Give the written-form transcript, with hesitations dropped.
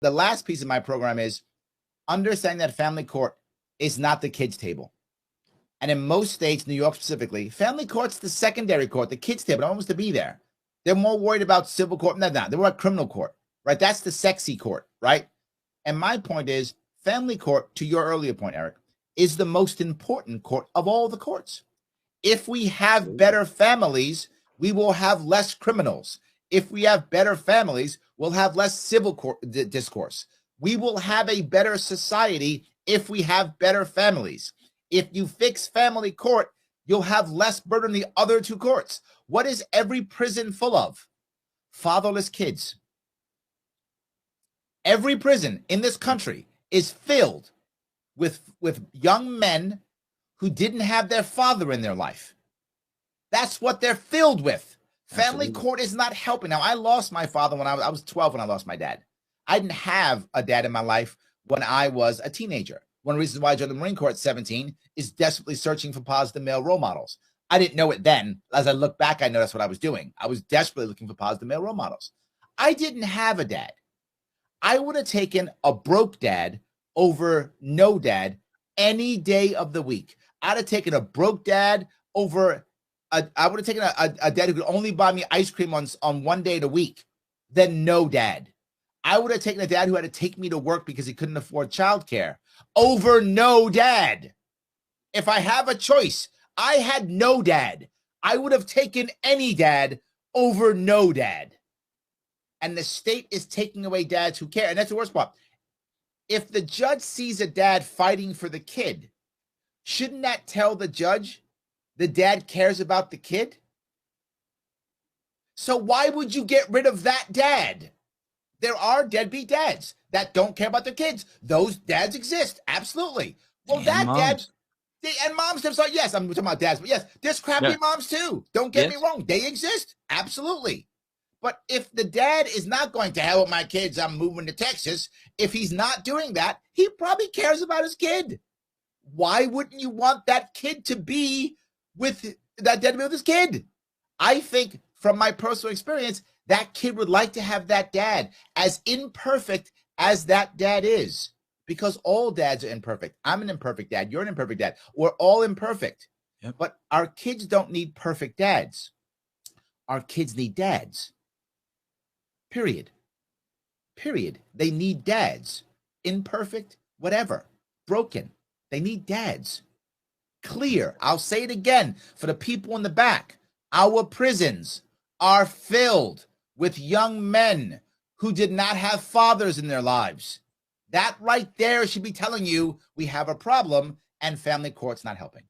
the last piece of my program is understanding that family court is not the kids' table. And in most states, New York specifically, family court's the secondary court, the kids' table. No one wants to be there. They're more worried about civil court. No, they're worried about criminal court, right? That's the sexy court, right? And my point is, family court, to your earlier point, Eric, is the most important court of all the courts. If we have better families, we will have less criminals. If we have better families, we'll have less civil court discourse. We will have a better society if we have better families. If you fix family court, you'll have less burden in the other two courts. What is every prison full of? Fatherless kids. Every prison in this country is filled with young men who didn't have their father in their life. That's what they're filled with. Family court is not helping. Now, I lost my father when I was 12 when I lost my dad. I didn't have a dad in my life when I was a teenager. One of the reasons why I joined the Marine Corps at 17 is desperately searching for positive male role models. I didn't know it then. As I look back, I know that's what I was doing. I was desperately looking for positive male role models. I didn't have a dad. I would have taken a broke dad over no dad any day of the week. I'd have taken a broke dad over I would have taken a dad who could only buy me ice cream on one day a week than no dad. I would have taken a dad who had to take me to work because he couldn't afford childcare over no dad. If I have a choice, I had no dad. I would have taken any dad over no dad. And the state is taking away dads who care. And that's the worst part. If the judge sees a dad fighting for the kid, shouldn't that tell the judge the dad cares about the kid? So why would you get rid of that dad? There are deadbeat dads that don't care about their kids. Those dads exist. Absolutely. Well, and that moms. And moms, yes, I'm talking about dads, but yes, there's crappy moms too. Don't get me wrong. They exist. Absolutely. But if the dad is not going to hell with my kids, I'm moving to Texas. If he's not doing that, he probably cares about his kid. Why wouldn't you want that kid to be with that dad to be with his kid? I think from my personal experience, that kid would like to have that dad, as imperfect as that dad is, because all dads are imperfect. I'm an imperfect dad. You're an imperfect dad. We're all imperfect. Yep. But our kids don't need perfect dads. Our kids need dads. Period. Period. They need dads. Imperfect, whatever. Broken. They need dads. Clear. I'll say it again for the people in the back. Our prisons are filled with young men who did not have fathers in their lives. That right there should be telling you we have a problem, and family court's not helping.